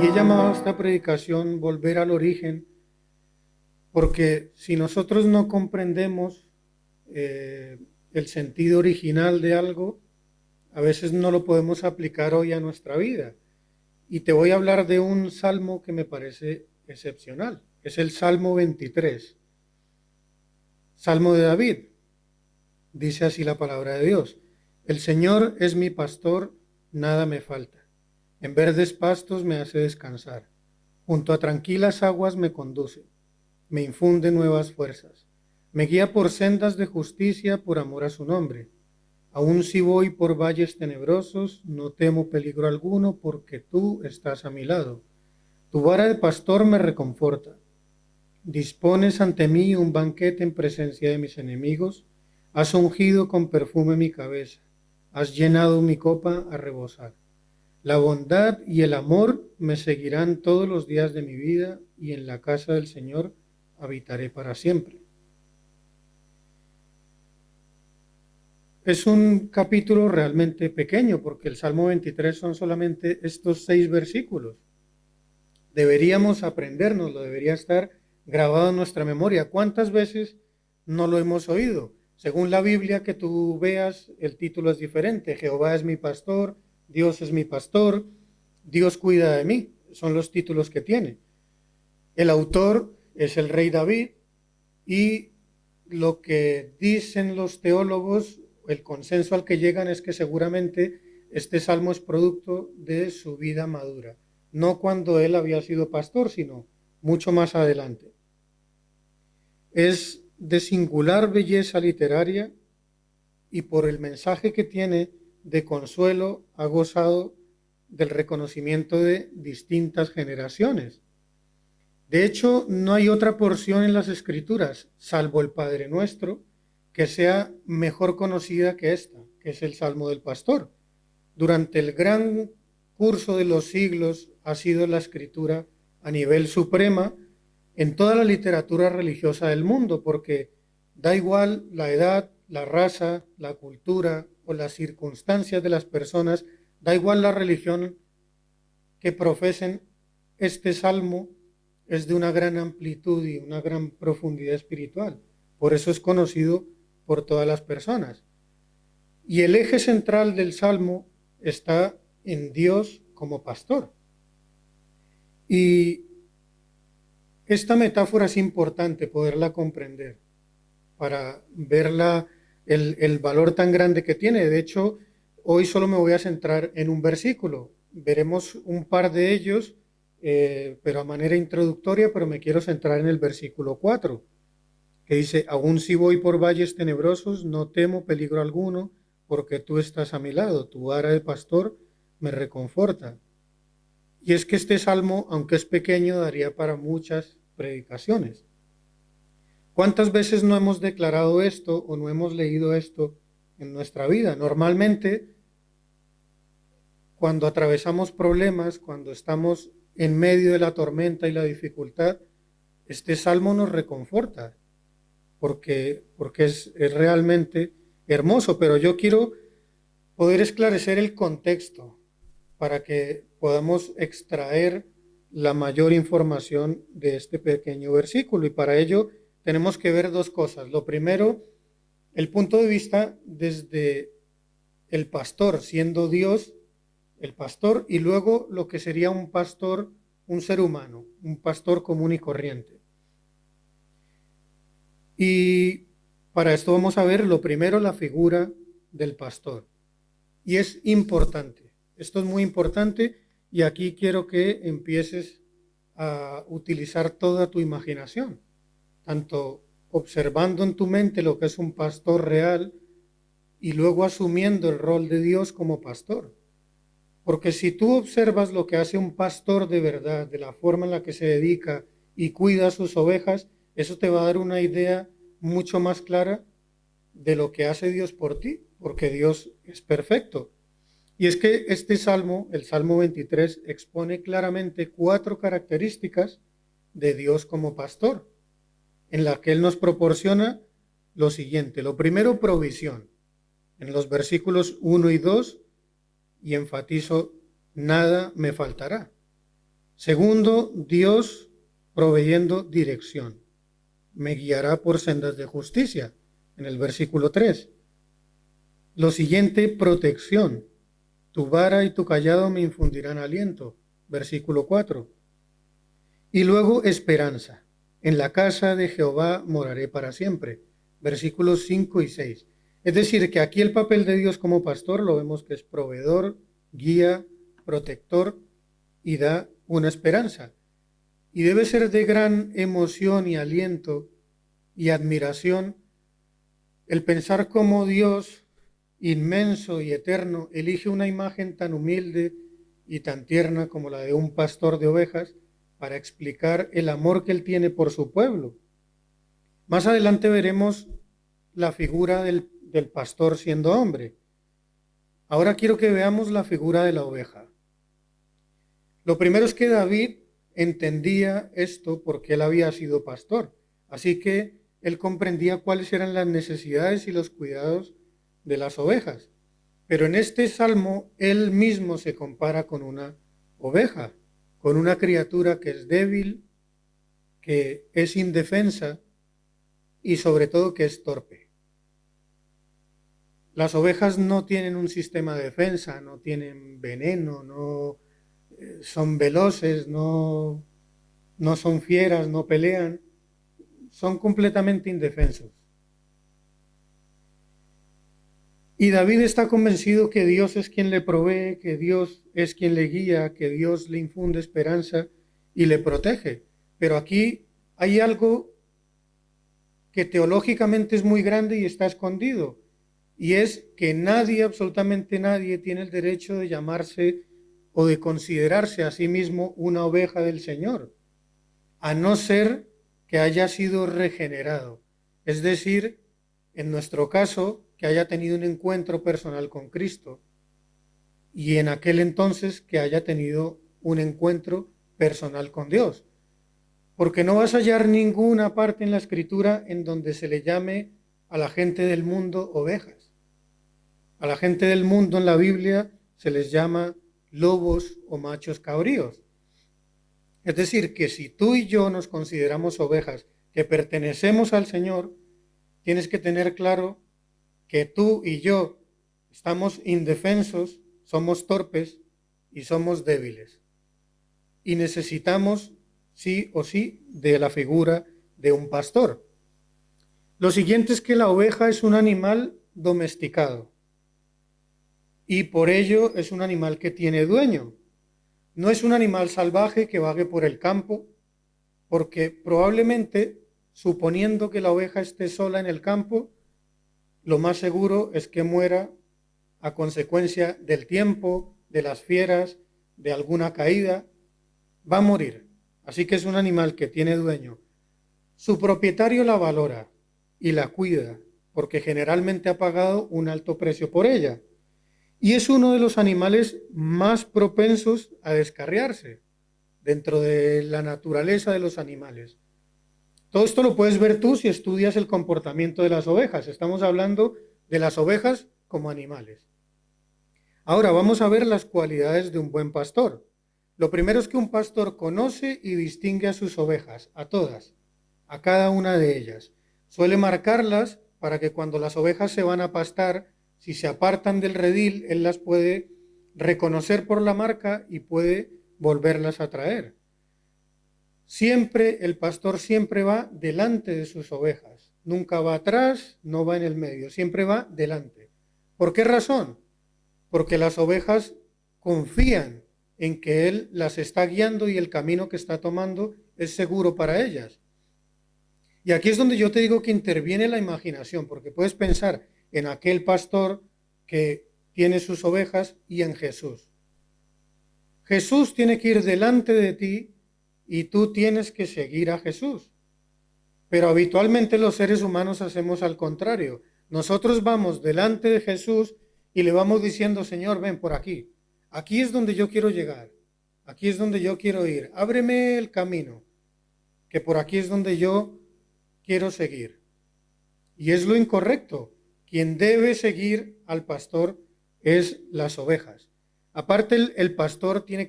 Y he llamado a esta predicación volver al origen, porque si nosotros no comprendemos el sentido original de algo, a veces no lo podemos aplicar hoy a nuestra vida. Y te voy a hablar de un salmo que me parece excepcional. Es el Salmo 23, Salmo de David. Dice así la palabra de Dios: El Señor es mi pastor, nada me falta. En verdes pastos me hace descansar. Junto a tranquilas aguas me conduce. Me infunde nuevas fuerzas. Me guía por sendas de justicia por amor a su nombre. Aun si voy por valles tenebrosos, no temo peligro alguno, porque tú estás a mi lado. Tu vara de pastor me reconforta. Dispones ante mí un banquete en presencia de mis enemigos. Has ungido con perfume mi cabeza. Has llenado mi copa a rebosar. La bondad y el amor me seguirán todos los días de mi vida, y en la casa del Señor habitaré para siempre. Es un capítulo realmente pequeño, porque el Salmo 23 son solamente estos 6 versículos. Deberíamos aprendérnoslo, debería estar grabado en nuestra memoria. ¿Cuántas veces no lo hemos oído? Según la Biblia que tú veas, el título es diferente. Jehová es mi pastor, Dios es mi pastor, Dios cuida de mí. Son los títulos que tiene. El autor es el rey David, y lo que dicen los teólogos, el consenso al que llegan, es que seguramente este salmo es producto de su vida madura. No cuando él había sido pastor, sino mucho más adelante. Es de singular belleza literaria, y por el mensaje que tiene de consuelo ha gozado del reconocimiento de distintas generaciones. De hecho, no hay otra porción en las Escrituras, salvo el Padre Nuestro, que sea mejor conocida que esta, que es el Salmo del Pastor. Durante el gran curso de los siglos ha sido la escritura a nivel suprema en toda la literatura religiosa del mundo, porque da igual la edad, la raza, la cultura o las circunstancias de las personas, da igual la religión que profesen, este salmo es de una gran amplitud y una gran profundidad espiritual. Por eso es conocido por todas las personas. Y el eje central del salmo está en Dios como pastor. Y esta metáfora es importante poderla comprender para ver el valor tan grande que tiene. De hecho, hoy solo me voy a centrar en un versículo. Veremos un par de ellos, pero a manera introductoria, pero me quiero centrar en el versículo 4, que dice: aun si voy por valles tenebrosos, no temo peligro alguno, porque tú estás a mi lado, tu vara de pastor me reconforta. Y es que este salmo, aunque es pequeño, daría para muchas predicaciones. ¿Cuántas veces no hemos declarado esto o no hemos leído esto en nuestra vida? Normalmente, cuando atravesamos problemas, cuando estamos en medio de la tormenta y la dificultad, este salmo nos reconforta, porque es realmente hermoso. Pero yo quiero poder esclarecer el contexto para que podamos extraer la mayor información de este pequeño versículo. Y para ello tenemos que ver dos cosas. Lo primero, el punto de vista desde el pastor, siendo Dios el pastor, y luego lo que sería un pastor, un ser humano, un pastor común y corriente. Y para esto vamos a ver lo primero, la figura del pastor. Y es importante, esto es muy importante, y aquí quiero que empieces a utilizar toda tu imaginación, tanto observando en tu mente lo que es un pastor real y luego asumiendo el rol de Dios como pastor. Porque si tú observas lo que hace un pastor de verdad, de la forma en la que se dedica y cuida a sus ovejas, eso te va a dar una idea mucho más clara de lo que hace Dios por ti, porque Dios es perfecto. Y es que este salmo, el Salmo 23, expone claramente 4 características de Dios como pastor, en la que Él nos proporciona lo siguiente. Lo primero, provisión. En los versículos 1 y 2, y enfatizo, nada me faltará. Segundo, Dios proveyendo dirección. Me guiará por sendas de justicia, en el versículo 3. Lo siguiente, protección. Tu vara y tu cayado me infundirán aliento, versículo 4. Y luego esperanza. En la casa de Jehová moraré para siempre, versículos 5 y 6. Es decir, que aquí el papel de Dios como pastor lo vemos que es proveedor, guía, protector y da una esperanza. Y debe ser de gran emoción y aliento y admiración el pensar cómo Dios, inmenso y eterno, elige una imagen tan humilde y tan tierna como la de un pastor de ovejas para explicar el amor que él tiene por su pueblo. Más adelante veremos la figura del pastor siendo hombre. Ahora quiero que veamos la figura de la oveja. Lo primero es que David entendía esto porque él había sido pastor, así que él comprendía cuáles eran las necesidades y los cuidados de las ovejas. Pero en este salmo él mismo se compara con una oveja, con una criatura que es débil, que es indefensa y sobre todo que es torpe. Las ovejas no tienen un sistema de defensa, no tienen veneno, no son veloces, no son fieras, no pelean, son completamente indefensos. Y David está convencido que Dios es quien le provee, que Dios es quien le guía, que Dios le infunde esperanza y le protege. Pero aquí hay algo que teológicamente es muy grande y está escondido. Y es que nadie, absolutamente nadie, tiene el derecho de llamarse o de considerarse a sí mismo una oveja del Señor, a no ser que haya sido regenerado. Es decir, en nuestro caso, que haya tenido un encuentro personal con Cristo y en aquel entonces que haya tenido un encuentro personal con Dios. Porque no vas a hallar ninguna parte en la Escritura en donde se le llame a la gente del mundo ovejas. A la gente del mundo en la Biblia se les llama lobos o machos cabríos. Es decir, que si tú y yo nos consideramos ovejas que pertenecemos al Señor, tienes que tener claro que tú y yo estamos indefensos, somos torpes y somos débiles. Y necesitamos, sí o sí, de la figura de un pastor. Lo siguiente es que la oveja es un animal domesticado y por ello es un animal que tiene dueño. No es un animal salvaje que vague por el campo, porque probablemente, suponiendo que la oveja esté sola en el campo, lo más seguro es que muera a consecuencia del tiempo, de las fieras, de alguna caída. Va a morir. Así que es un animal que tiene dueño. Su propietario la valora y la cuida, porque generalmente ha pagado un alto precio por ella. Y es uno de los animales más propensos a descarriarse dentro de la naturaleza de los animales. Todo esto lo puedes ver tú si estudias el comportamiento de las ovejas. Estamos hablando de las ovejas como animales. Ahora vamos a ver las cualidades de un buen pastor. Lo primero es que un pastor conoce y distingue a sus ovejas, a todas, a cada una de ellas. Suele marcarlas para que cuando las ovejas se van a pastar, si se apartan del redil, él las puede reconocer por la marca y puede volverlas a traer. El pastor siempre va delante de sus ovejas. Nunca va atrás, no va en el medio, siempre va delante. ¿Por qué razón? Porque las ovejas confían en que él las está guiando y el camino que está tomando es seguro para ellas. Y aquí es donde yo te digo que interviene la imaginación, porque puedes pensar en aquel pastor que tiene sus ovejas y en Jesús. Jesús tiene que ir delante de ti y tú tienes que seguir a Jesús. Pero habitualmente los seres humanos hacemos al contrario. Nosotros vamos delante de Jesús y le vamos diciendo, Señor, ven por aquí. Aquí es donde yo quiero llegar. Aquí es donde yo quiero ir. Ábreme el camino, que por aquí es donde yo quiero seguir. Y es lo incorrecto. Quien debe seguir al pastor es las ovejas. Aparte, el pastor tiene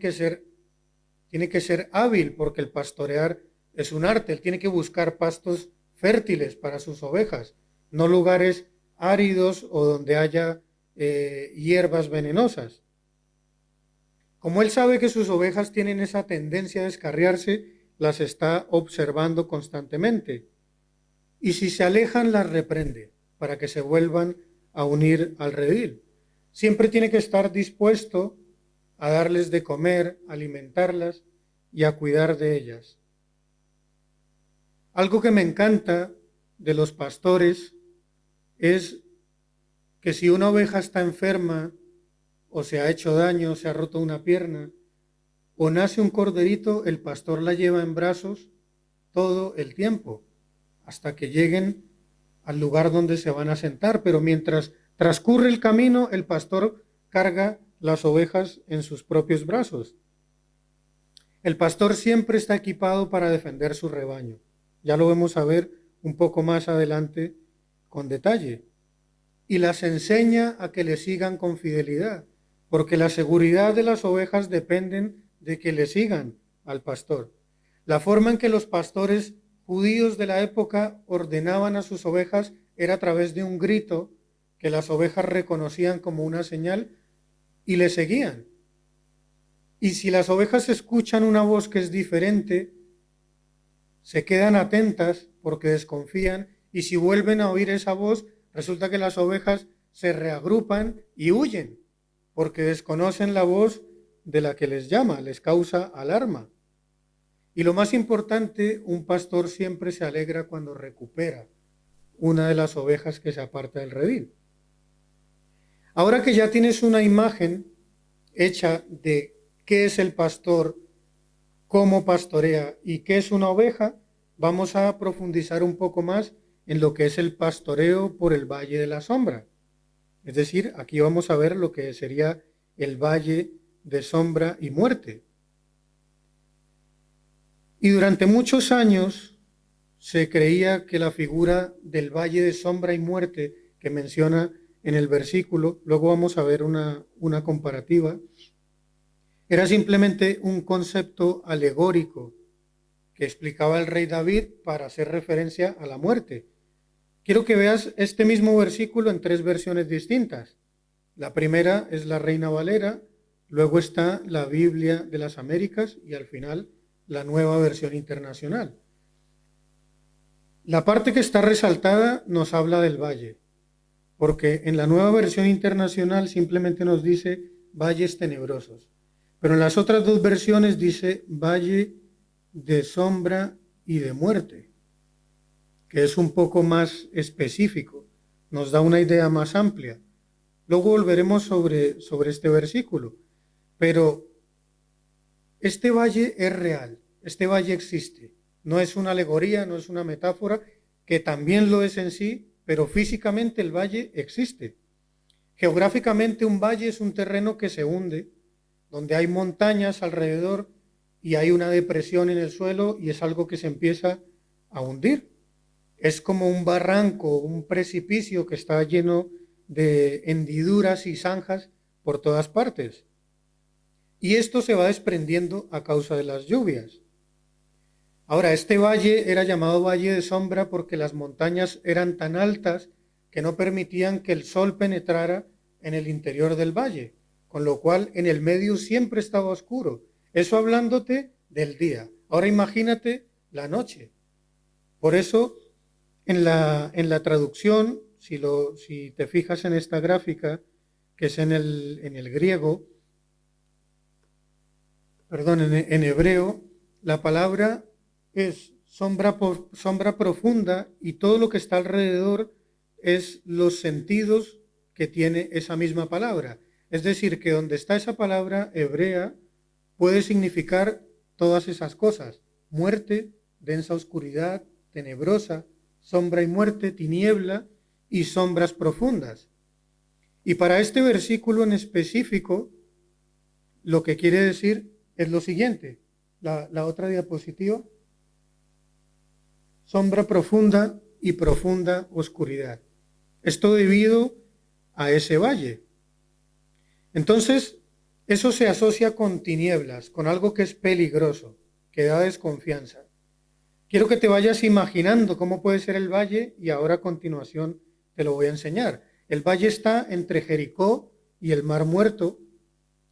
tiene que ser hábil porque el pastorear es un arte. Él tiene que buscar pastos fértiles para sus ovejas, no lugares áridos o donde haya hierbas venenosas. Como él sabe que sus ovejas tienen esa tendencia a descarriarse, las está observando constantemente. Y si se alejan, las reprende para que se vuelvan a unir al redil. Siempre tiene que estar dispuesto a darles de comer, alimentarlas y a cuidar de ellas. Algo que me encanta de los pastores es que si una oveja está enferma o se ha hecho daño, se ha roto una pierna, o nace un corderito, el pastor la lleva en brazos todo el tiempo, hasta que lleguen al lugar donde se van a sentar. Pero mientras transcurre el camino, el pastor carga las ovejas en sus propios brazos. El pastor siempre está equipado para defender su rebaño. Ya lo vamos a ver un poco más adelante con detalle. Y las enseña a que le sigan con fidelidad, porque la seguridad de las ovejas dependen de que le sigan al pastor. La forma en que los pastores judíos de la época ordenaban a sus ovejas era a través de un grito que las ovejas reconocían como una señal y le seguían. Y si las ovejas escuchan una voz que es diferente, se quedan atentas porque desconfían, y si vuelven a oír esa voz, resulta que las ovejas se reagrupan y huyen, porque desconocen la voz de la que les llama, les causa alarma. Y lo más importante, un pastor siempre se alegra cuando recupera una de las ovejas que se aparta del redil. Ahora que ya tienes una imagen hecha de qué es el pastor, cómo pastorea y qué es una oveja, vamos a profundizar un poco más en lo que es el pastoreo por el Valle de la Sombra. Es decir, aquí vamos a ver lo que sería el Valle de Sombra y Muerte. Y durante muchos años se creía que la figura del Valle de Sombra y Muerte que menciona en el versículo, luego vamos a ver una comparativa, era simplemente un concepto alegórico que explicaba el rey David para hacer referencia a la muerte. Quiero que veas este mismo versículo en 3 versiones distintas. La primera es la Reina Valera, luego está la Biblia de las Américas y al final la Nueva Versión Internacional. La parte que está resaltada nos habla del valle, porque en la Nueva Versión Internacional simplemente nos dice valles tenebrosos, pero en las otras 2 versiones dice valle de sombra y de muerte, que es un poco más específico, nos da una idea más amplia. Luego volveremos sobre este versículo, pero este valle es real, este valle existe, no es una alegoría, no es una metáfora, que también lo es en sí, pero físicamente el valle existe. Geográficamente un valle es un terreno que se hunde, donde hay montañas alrededor y hay una depresión en el suelo y es algo que se empieza a hundir. Es como un barranco, un precipicio que está lleno de hendiduras y zanjas por todas partes. Y esto se va desprendiendo a causa de las lluvias. Ahora, este valle era llamado Valle de Sombra porque las montañas eran tan altas que no permitían que el sol penetrara en el interior del valle, con lo cual en el medio siempre estaba oscuro. Eso hablándote del día. Ahora imagínate la noche. Por eso, en la traducción, si te fijas en esta gráfica, que es en el griego, en hebreo, la palabra es sombra profunda y todo lo que está alrededor es los sentidos que tiene esa misma palabra. Es decir, que donde está esa palabra hebrea puede significar todas esas cosas: muerte, densa oscuridad, tenebrosa, sombra y muerte, tiniebla y sombras profundas. Y para este versículo en específico, lo que quiere decir es lo siguiente. La otra diapositiva. Sombra profunda y profunda oscuridad. Esto debido a ese valle. Entonces, Eso se asocia con tinieblas, con algo que es peligroso, que da desconfianza. Quiero que te vayas imaginando cómo puede ser el valle y ahora a continuación te lo voy a enseñar. El valle está entre Jericó y el Mar Muerto,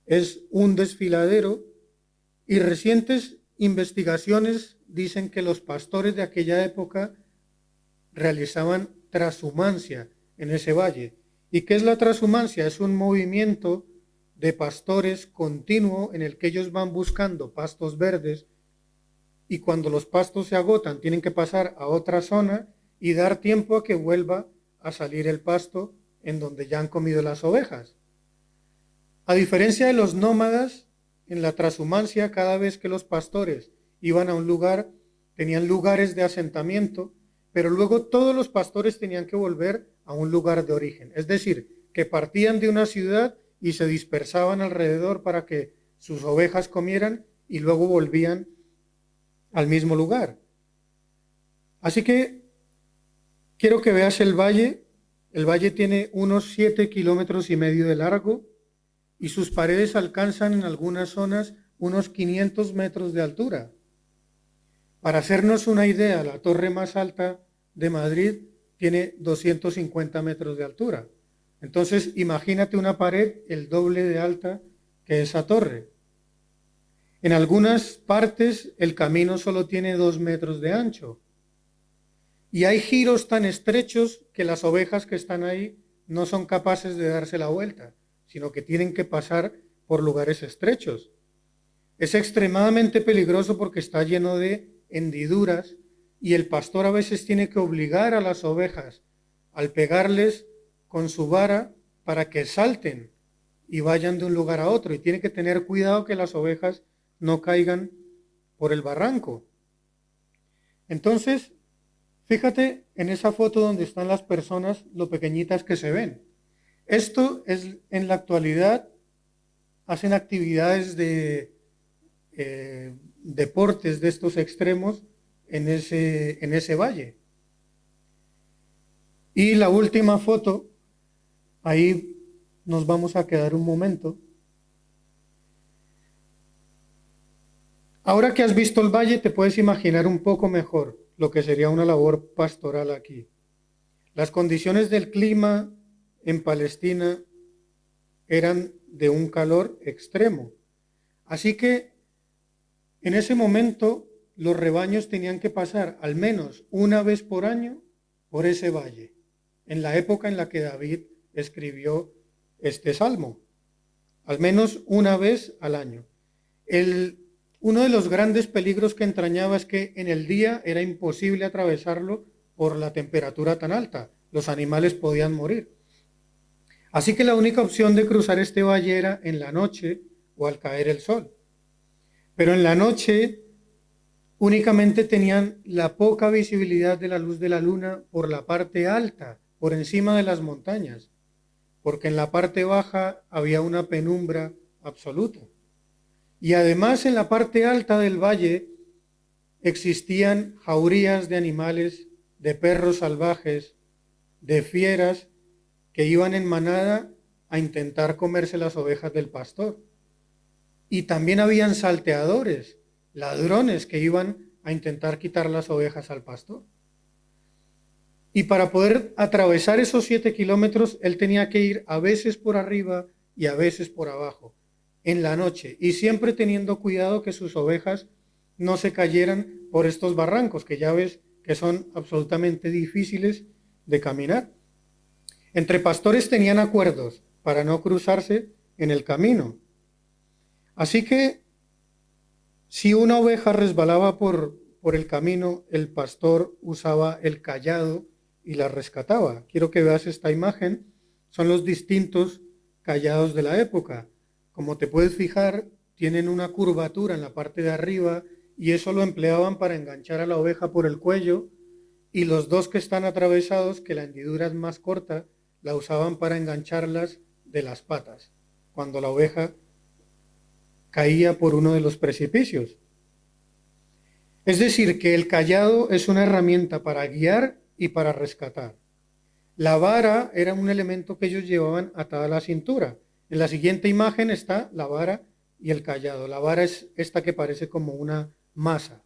es un desfiladero y recientes investigaciones dicen que los pastores de aquella época realizaban trashumancia en ese valle. ¿Y qué es la trashumancia? Es un movimiento de pastores continuo en el que ellos van buscando pastos verdes y cuando los pastos se agotan tienen que pasar a otra zona y dar tiempo a que vuelva a salir el pasto en donde ya han comido las ovejas. A diferencia de los nómadas, en la trashumancia cada vez que los pastores iban a un lugar, tenían lugares de asentamiento, pero luego todos los pastores tenían que volver a un lugar de origen. Es decir, que partían de una ciudad y se dispersaban alrededor para que sus ovejas comieran y luego volvían al mismo lugar. Así que quiero que veas el valle. El valle tiene unos 7,5 kilómetros de largo y sus paredes alcanzan en algunas zonas unos 500 metros de altura. Para hacernos una idea, la torre más alta de Madrid tiene 250 metros de altura. Entonces, imagínate una pared el doble de alta que esa torre. En algunas partes el camino solo tiene 2 metros de ancho. Y hay giros tan estrechos que las ovejas que están ahí no son capaces de darse la vuelta, sino que tienen que pasar por lugares estrechos. Es extremadamente peligroso porque está lleno de hendiduras y el pastor a veces tiene que obligar a las ovejas al pegarles con su vara para que salten y vayan de un lugar a otro, y tiene que tener cuidado que las ovejas no caigan por el barranco. Entonces, fíjate en esa foto donde están las personas, lo pequeñitas que se ven. Esto es, en la actualidad, hacen actividades de deportes de estos extremos en ese valle. Y la última foto, ahí nos vamos a quedar un momento. Ahora que has visto el valle, te puedes imaginar un poco mejor lo que sería una labor pastoral aquí. Las condiciones del clima en Palestina eran de un calor extremo. Así que en ese momento los rebaños tenían que pasar al menos una vez por año por ese valle, en la época en la que David escribió este salmo, al menos una vez al año. Uno de los grandes peligros que entrañaba es que en el día era imposible atravesarlo por la temperatura tan alta. Los animales podían morir. Así que la única opción de cruzar este valle era en la noche o al caer el sol. Pero en la noche únicamente tenían la poca visibilidad de la luz de la luna por la parte alta, por encima de las montañas, porque en la parte baja había una penumbra absoluta. Y además en la parte alta del valle existían jaurías de animales, de perros salvajes, de fieras que iban en manada a intentar comerse las ovejas del pastor. Y también habían salteadores, ladrones que iban a intentar quitar las ovejas al pastor. Y para poder atravesar esos 7 kilómetros, él tenía que ir a veces por arriba y a veces por abajo, en la noche, y siempre teniendo cuidado que sus ovejas no se cayeran por estos barrancos, que ya ves que son absolutamente difíciles de caminar. Entre pastores tenían acuerdos para no cruzarse en el camino. Así que si una oveja resbalaba por el camino, el pastor usaba el cayado y la rescataba. Quiero que veas esta imagen. Son los distintos cayados de la época. Como te puedes fijar, tienen una curvatura en la parte de arriba y eso lo empleaban para enganchar a la oveja por el cuello, y los dos que están atravesados, que la hendidura es más corta, la usaban para engancharlas de las patas, cuando la oveja caía por uno de los precipicios. Es decir, que el cayado es una herramienta para guiar y para rescatar. La vara era un elemento que ellos llevaban atada a la cintura. En la siguiente imagen está la vara y el cayado. La vara es esta que parece como una masa.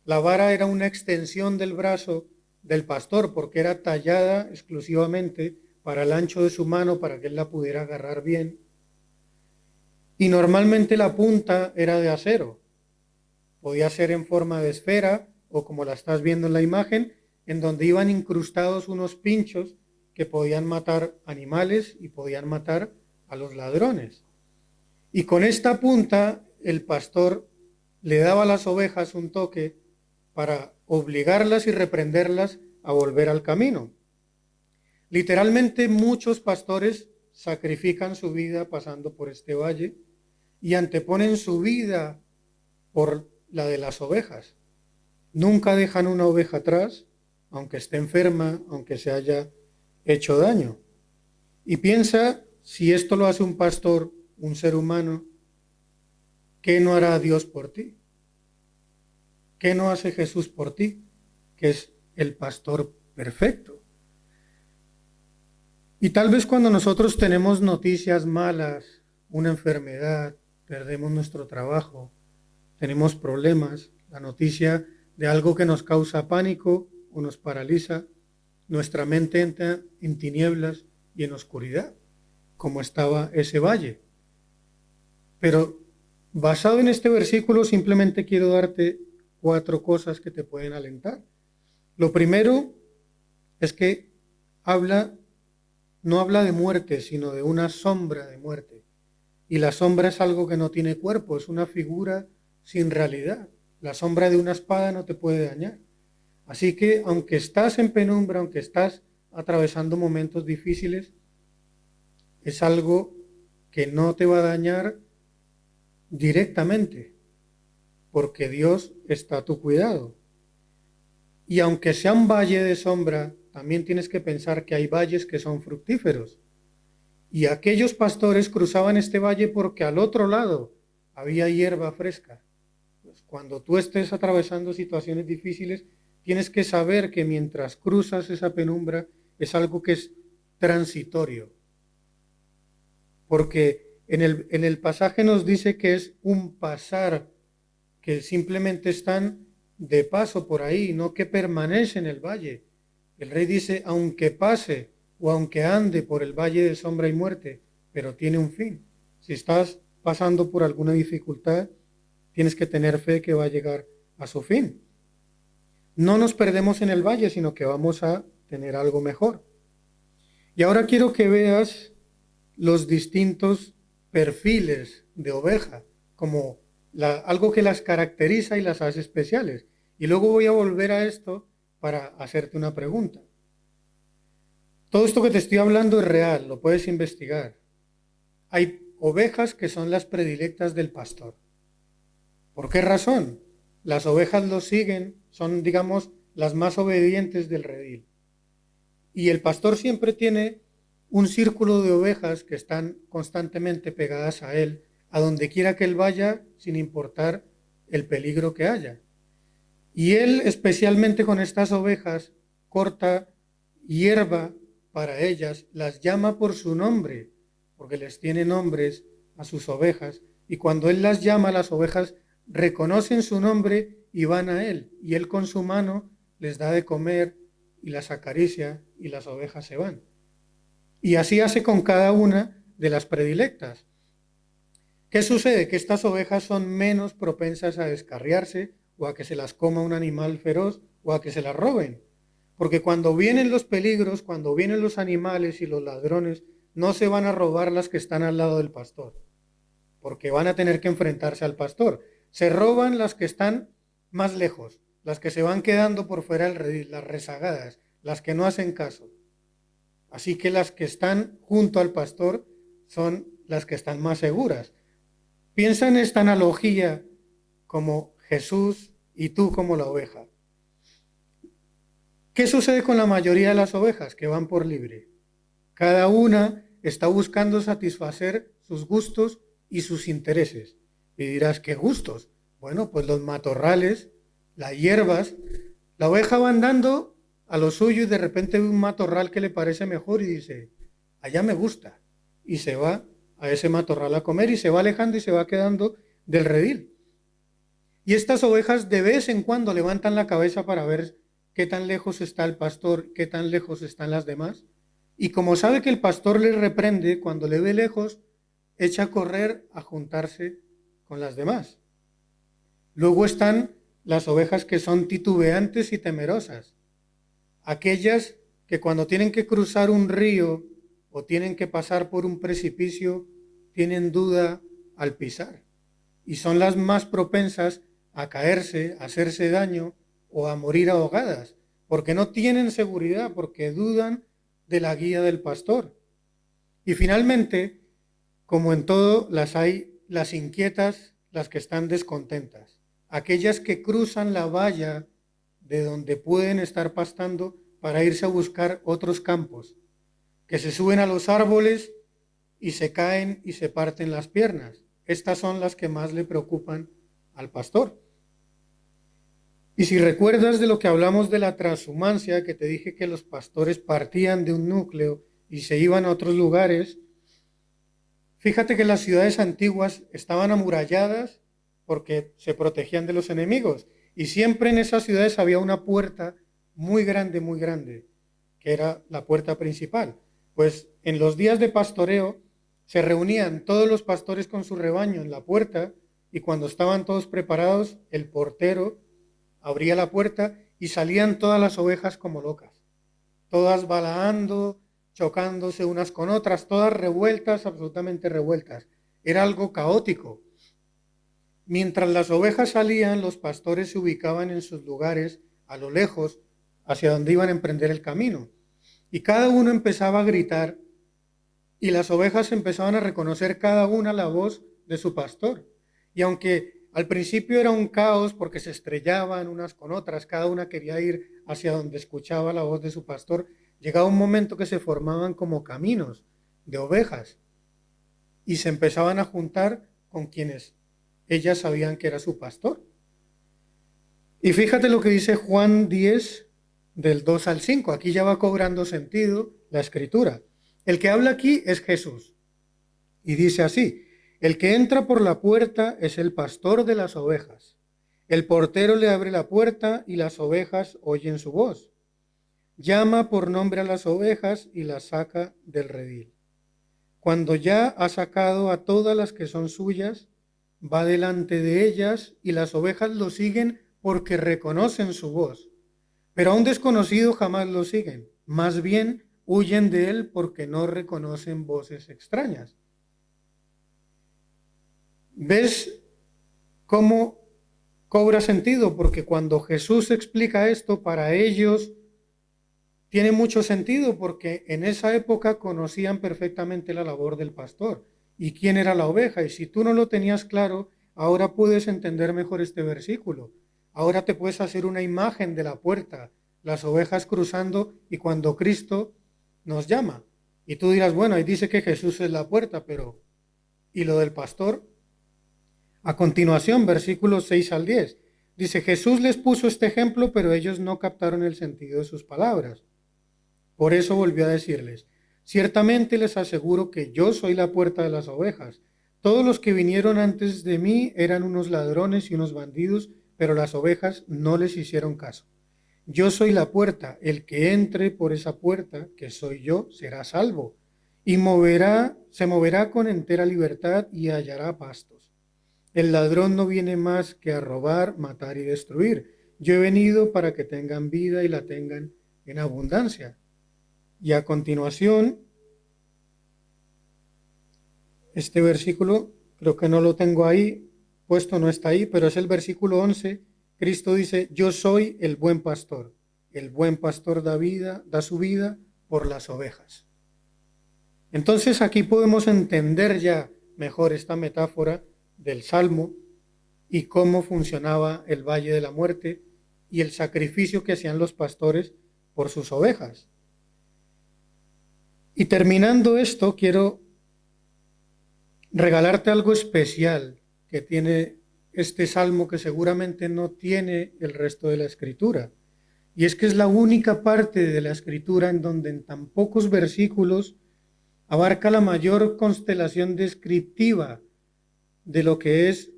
La vara era una extensión del brazo del pastor porque era tallada exclusivamente para el ancho de su mano para que él la pudiera agarrar bien. Y normalmente la punta era de acero. Podía ser en forma de esfera o como la estás viendo en la imagen, en donde iban incrustados unos pinchos que podían matar animales y podían matar a los ladrones. Y con esta punta el pastor le daba a las ovejas un toque para obligarlas y reprenderlas a volver al camino. Literalmente muchos pastores sacrifican su vida pasando por este valle y anteponen su vida por la de las ovejas. Nunca dejan una oveja atrás, aunque esté enferma, aunque se haya hecho daño. Y piensa, si esto lo hace un pastor, un ser humano, ¿qué no hará Dios por ti? ¿Qué no hace Jesús por ti? Que es el pastor perfecto. Y tal vez cuando nosotros tenemos noticias malas, una enfermedad, perdemos nuestro trabajo, tenemos problemas, la noticia de algo que nos causa pánico o nos paraliza, nuestra mente entra en tinieblas y en oscuridad, como estaba ese valle. Pero basado en este versículo simplemente quiero darte 4 cosas que te pueden alentar. Lo primero es que no habla de muerte, sino de una sombra de muerte. Y la sombra es algo que no tiene cuerpo, es una figura sin realidad. La sombra de una espada no te puede dañar. Así que aunque estás en penumbra, aunque estás atravesando momentos difíciles, es algo que no te va a dañar directamente, porque Dios está a tu cuidado. Y aunque sea un valle de sombra, también tienes que pensar que hay valles que son fructíferos. Y aquellos pastores cruzaban este valle porque al otro lado había hierba fresca. Pues cuando tú estés atravesando situaciones difíciles, tienes que saber que mientras cruzas esa penumbra es algo que es transitorio. Porque en el pasaje nos dice que es un pasar, que simplemente están de paso por ahí, no que permanece en el valle. El rey dice, aunque pase o aunque ande por el valle de sombra y muerte, pero tiene un fin. Si estás pasando por alguna dificultad, tienes que tener fe que va a llegar a su fin. No nos perdemos en el valle, sino que vamos a tener algo mejor. Y ahora quiero que veas los distintos perfiles de oveja, como algo que las caracteriza y las hace especiales. Y luego voy a volver a esto para hacerte una pregunta. Todo esto que te estoy hablando es real, lo puedes investigar. Hay ovejas que son las predilectas del pastor. ¿Por qué razón? Las ovejas lo siguen, son, digamos, las más obedientes del redil. Y el pastor siempre tiene un círculo de ovejas que están constantemente pegadas a él, a donde quiera que él vaya, sin importar el peligro que haya. Y él, especialmente con estas ovejas, corta hierba para ellas, las llama por su nombre, porque les tiene nombres a sus ovejas, y cuando él las llama, las ovejas reconocen su nombre y van a él, y él con su mano les da de comer y las acaricia y las ovejas se van. Y así hace con cada una de las predilectas. ¿Qué sucede? Que estas ovejas son menos propensas a descarriarse o a que se las coma un animal feroz o a que se las roben. Porque cuando vienen los peligros, cuando vienen los animales y los ladrones, no se van a robar las que están al lado del pastor, porque van a tener que enfrentarse al pastor. Se roban las que están más lejos, las que se van quedando por fuera del redil, las rezagadas, las que no hacen caso. Así que las que están junto al pastor son las que están más seguras. Piensa en esta analogía como Jesús y tú como la oveja. ¿Qué sucede con la mayoría de las ovejas que van por libre? Cada una está buscando satisfacer sus gustos y sus intereses. Y dirás, ¿qué gustos? Bueno, pues los matorrales, las hierbas. La oveja va andando a lo suyo y de repente ve un matorral que le parece mejor y dice, allá me gusta. Y se va a ese matorral a comer y se va alejando y se va quedando del redil. Y estas ovejas de vez en cuando levantan la cabeza para ver qué tan lejos está el pastor, qué tan lejos están las demás. Y como sabe que el pastor le reprende, cuando le ve lejos, echa a correr a juntarse con las demás. Luego están las ovejas que son titubeantes y temerosas, aquellas que cuando tienen que cruzar un río o tienen que pasar por un precipicio, tienen duda al pisar y son las más propensas a caerse, a hacerse daño o a morir ahogadas, porque no tienen seguridad, porque dudan de la guía del pastor. Y finalmente, como en todo, las hay las inquietas, las que están descontentas, aquellas que cruzan la valla de donde pueden estar pastando para irse a buscar otros campos, que se suben a los árboles y se caen y se parten las piernas. Estas son las que más le preocupan al pastor. Y si recuerdas de lo que hablamos de la transhumancia, que te dije que los pastores partían de un núcleo y se iban a otros lugares, fíjate que las ciudades antiguas estaban amuralladas porque se protegían de los enemigos. Y siempre en esas ciudades había una puerta muy grande, que era la puerta principal. Pues en los días de pastoreo se reunían todos los pastores con su rebaño en la puerta y cuando estaban todos preparados, el portero abría la puerta y salían todas las ovejas como locas, todas balaando, chocándose unas con otras, todas revueltas, absolutamente revueltas. Era algo caótico. Mientras las ovejas salían, los pastores se ubicaban en sus lugares a lo lejos, hacia donde iban a emprender el camino. Y cada uno empezaba a gritar y las ovejas empezaban a reconocer cada una la voz de su pastor. Y aunque al principio era un caos porque se estrellaban unas con otras, cada una quería ir hacia donde escuchaba la voz de su pastor, llegaba un momento que se formaban como caminos de ovejas y se empezaban a juntar con quienes ellas sabían que era su pastor. Y fíjate lo que dice Juan 10, del 2 al 5. Aquí ya va cobrando sentido la escritura. El que habla aquí es Jesús. Y dice así: el que entra por la puerta es el pastor de las ovejas. El portero le abre la puerta y las ovejas oyen su voz. Llama por nombre a las ovejas y las saca del redil. Cuando ya ha sacado a todas las que son suyas, va delante de ellas y las ovejas lo siguen porque reconocen su voz. Pero a un desconocido jamás lo siguen, más bien huyen de él porque no reconocen voces extrañas. ¿Ves cómo cobra sentido? Porque cuando Jesús explica esto, para ellos tiene mucho sentido, porque en esa época conocían perfectamente la labor del pastor y quién era la oveja. Y si tú no lo tenías claro, ahora puedes entender mejor este versículo. Ahora te puedes hacer una imagen de la puerta, las ovejas cruzando y cuando Cristo nos llama. Y tú dirás, bueno, ahí dice que Jesús es la puerta, pero ¿y lo del pastor? A continuación, versículos 6 al 10. Dice, Jesús les puso este ejemplo, pero ellos no captaron el sentido de sus palabras. Por eso volvió a decirles, ciertamente les aseguro que yo soy la puerta de las ovejas. Todos los que vinieron antes de mí eran unos ladrones y unos bandidos, pero las ovejas no les hicieron caso. Yo soy la puerta, el que entre por esa puerta, que soy yo, será salvo, y se moverá con entera libertad y hallará pastos. El ladrón no viene más que a robar, matar y destruir. Yo he venido para que tengan vida y la tengan en abundancia. Y a continuación, este versículo, creo que no lo tengo ahí, puesto no está ahí, pero es el versículo 11. Cristo dice, yo soy el buen pastor. El buen pastor da su vida por las ovejas. Entonces aquí podemos entender ya mejor esta metáfora del Salmo y cómo funcionaba el Valle de la Muerte y el sacrificio que hacían los pastores por sus ovejas. Y terminando esto, quiero regalarte algo especial que tiene este salmo que seguramente no tiene el resto de la escritura. Y es que es la única parte de la escritura en donde en tan pocos versículos abarca la mayor constelación descriptiva de lo que es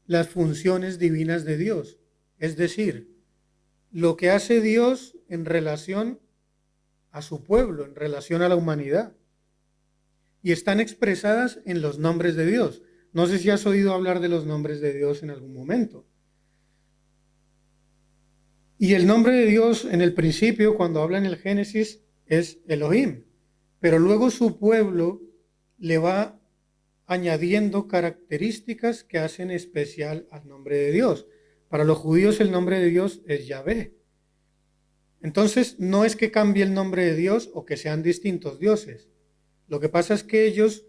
las funciones divinas de Dios. Es decir, lo que hace Dios en relación a su pueblo, en relación a la humanidad. Y están expresadas en los nombres de Dios. No sé si has oído hablar de los nombres de Dios en algún momento. Y el nombre de Dios en el principio, cuando habla en el Génesis, es Elohim. Pero luego su pueblo le va añadiendo características que hacen especial al nombre de Dios. Para los judíos el nombre de Dios es Yahvé. Entonces no es que cambie el nombre de Dios o que sean distintos dioses. Lo que pasa es que ellos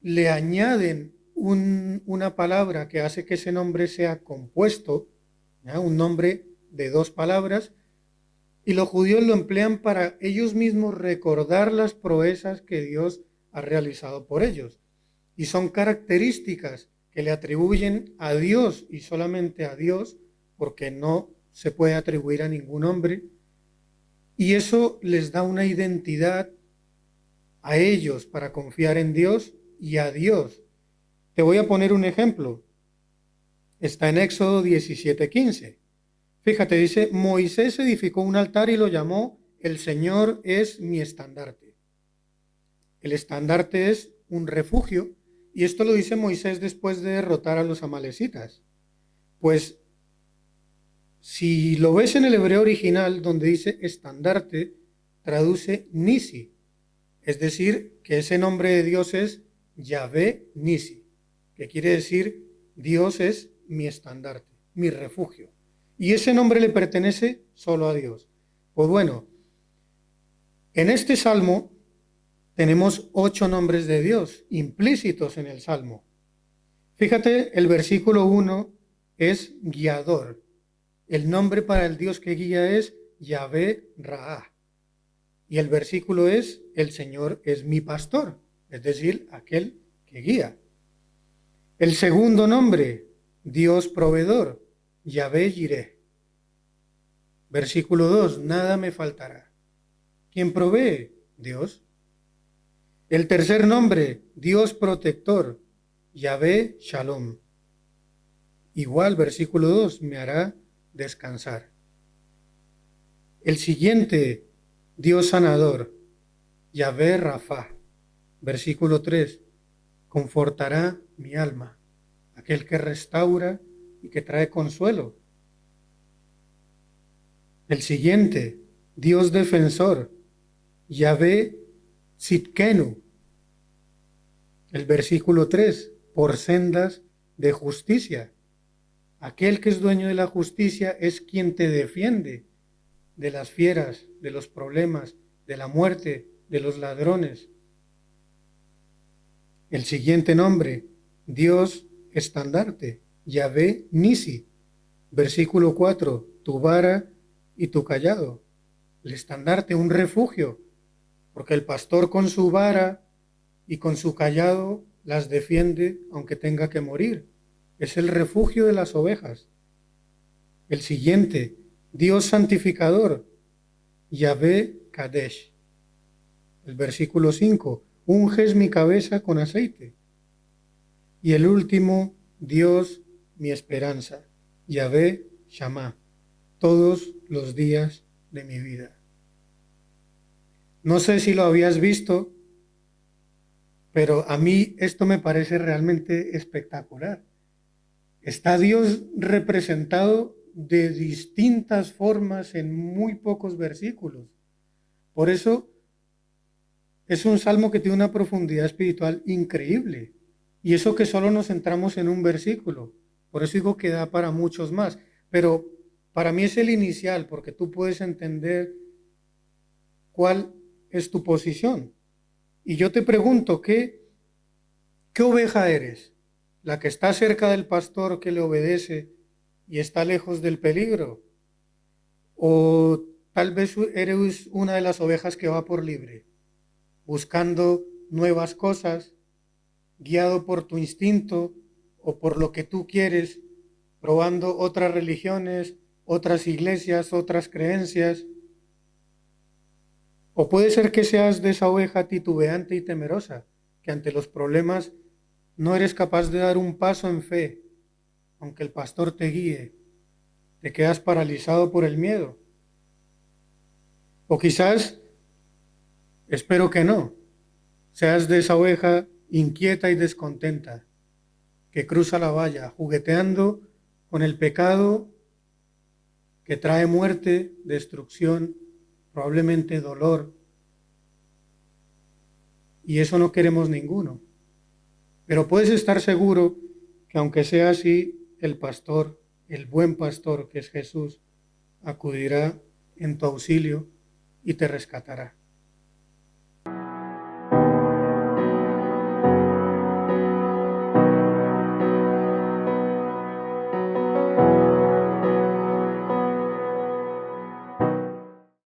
le añaden una palabra que hace que ese nombre sea compuesto, ¿ya? Un nombre de dos palabras, y los judíos lo emplean para ellos mismos recordar las proezas que Dios ha realizado por ellos. Y son características que le atribuyen a Dios y solamente a Dios, porque no se puede atribuir a ningún hombre, y eso les da una identidad a ellos para confiar en Dios y a Dios. Te voy a poner un ejemplo. Está en Éxodo 17:15. Fíjate, dice, Moisés edificó un altar y lo llamó, el Señor es mi estandarte. El estandarte es un refugio, y esto lo dice Moisés después de derrotar a los amalecitas. Pues, si lo ves en el hebreo original, donde dice estandarte, traduce Nisi, es decir, que ese nombre de Dios es Yahvé Nisi, que quiere decir Dios es mi estandarte, mi refugio. Y ese nombre le pertenece solo a Dios. Pues bueno, en este salmo tenemos 8 nombres de Dios implícitos en el salmo. Fíjate, el versículo 1 es guiador. El nombre para el Dios que guía es Yahvé Raá. Y el versículo es, el Señor es mi pastor, es decir, aquel que guía. El segundo nombre, Dios proveedor, Yahvé Jireh. Versículo 2, nada me faltará. ¿Quién provee? Dios. El tercer nombre, Dios protector, Yahvé Shalom. Igual, versículo 2, me hará descansar. El siguiente, Dios sanador, Yahvé Rafa. Versículo 3, confortará mi alma, aquel que restaura y que trae consuelo. El siguiente, Dios defensor, Yahvé Tzidkenu. El versículo 3, por sendas de justicia. Aquel que es dueño de la justicia es quien te defiende de las fieras, de los problemas, de la muerte, de los ladrones. El siguiente nombre, Dios estandarte, Yahvé Nisi. Versículo 4, tu vara y tu callado. El estandarte, un refugio, porque el pastor con su vara y con su callado las defiende aunque tenga que morir. Es el refugio de las ovejas. El siguiente, Dios santificador, Yahvé Kadesh. El versículo 5, unges mi cabeza con aceite. Y el último, Dios mi esperanza, Yahvé Shammah, todos los días de mi vida. No sé si lo habías visto, pero a mí esto me parece realmente espectacular. Está Dios representado de distintas formas en muy pocos versículos. Por eso es un salmo que tiene una profundidad espiritual increíble. Y eso que solo nos centramos en un versículo. Por eso digo que da para muchos más. Pero para mí es el inicial, porque tú puedes entender cuál es tu posición. Y yo te pregunto, ¿qué oveja eres? ¿La que está cerca del pastor que le obedece y está lejos del peligro? ¿O tal vez eres una de las ovejas que va por libre, buscando nuevas cosas, guiado por tu instinto o por lo que tú quieres, probando otras religiones, otras iglesias, otras creencias? O puede ser que seas de esa oveja titubeante y temerosa, que ante los problemas no eres capaz de dar un paso en fe, aunque el pastor te guíe, te quedas paralizado por el miedo. O quizás, espero que no, seas de esa oveja inquieta y descontenta, que cruza la valla, jugueteando con el pecado que trae muerte, destrucción, probablemente dolor, y eso no queremos ninguno. Pero puedes estar seguro que aunque sea así, el pastor, el buen pastor que es Jesús, acudirá en tu auxilio y te rescatará.